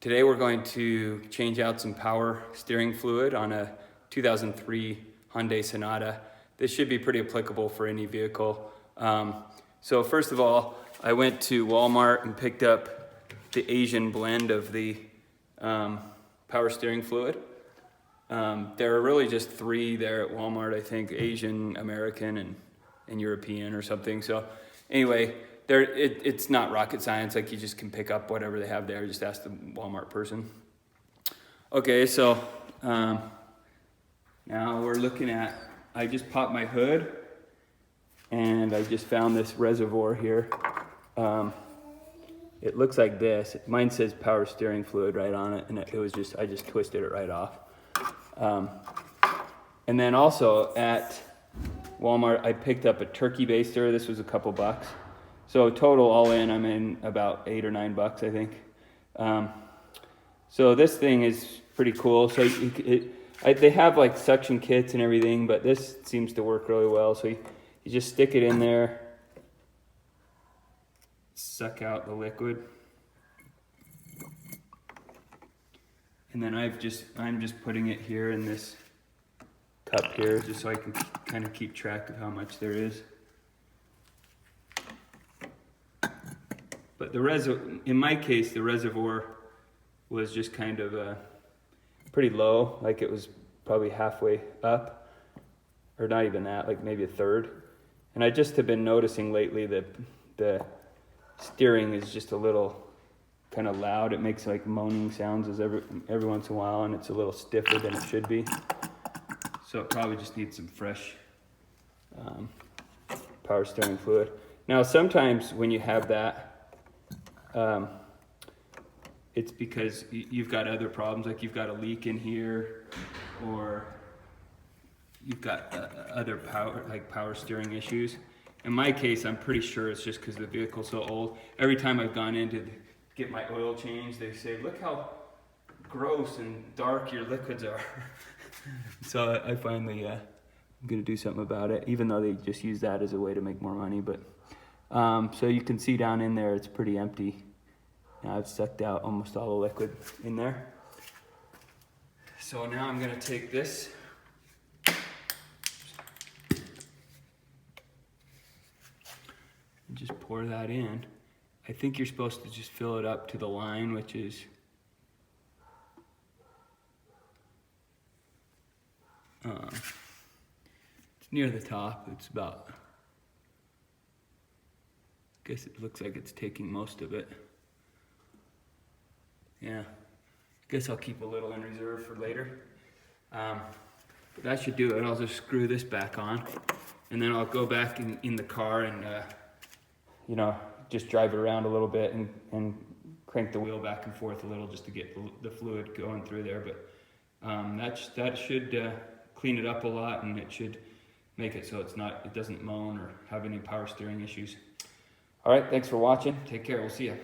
Today we're going to change out some power steering fluid on a 2003 Hyundai Sonata. This should be pretty applicable for any vehicle. So first of all, I went to Walmart and picked up the Asian blend of the power steering fluid. There are really just three there at Walmart, I think, Asian, American, and European or something. So anyway, it's not rocket science. Like, you just can pick up whatever they have there. Just ask the Walmart person. Okay, so now we're looking at, I just popped my hood and I just found this reservoir here. It looks like this. Mine says power steering fluid right on it, and it was just, I just twisted it right off. And then also at Walmart, I picked up a turkey baster. This was a couple bucks. So total all in, I'm in about $8 or $9, I think. So this thing is pretty cool. So they have like suction kits and everything, but this seems to work really well. So you just stick it in there, suck out the liquid. And then I'm just putting it here in this cup here, just so I can kind of keep track of how much there is. But in my case, the reservoir was just kind of pretty low, like it was probably halfway up, or not even that, like maybe a third. And I just have been noticing lately that the steering is just a little kind of loud. It makes like moaning sounds every once in a while, and it's a little stiffer than it should be. So it probably just needs some fresh power steering fluid. Now sometimes when you have that, it's because you've got other problems, like you've got a leak in here, or you've got other power steering issues. In my case, I'm pretty sure it's just because the vehicle's so old. Every time I've gone in to get my oil changed, they say, look how gross and dark your liquids are. So I finally, I'm gonna do something about it, even though they just use that as a way to make more money. But so you can see down in there, it's pretty empty. Now I've sucked out almost all the liquid in there. So now I'm gonna take this and just pour that in. I think you're supposed to just fill it up to the line, which is it's near the top. It's about, I guess it looks like it's taking most of it. Yeah, I guess I'll keep a little in reserve for later. But that should do it. I'll just screw this back on, and then I'll go back in the car and just drive it around a little bit and crank the wheel back and forth a little just to get the fluid going through there. But that should clean it up a lot, and it should make it so it doesn't moan or have any power steering issues. All right, thanks for watching. Take care. We'll see you.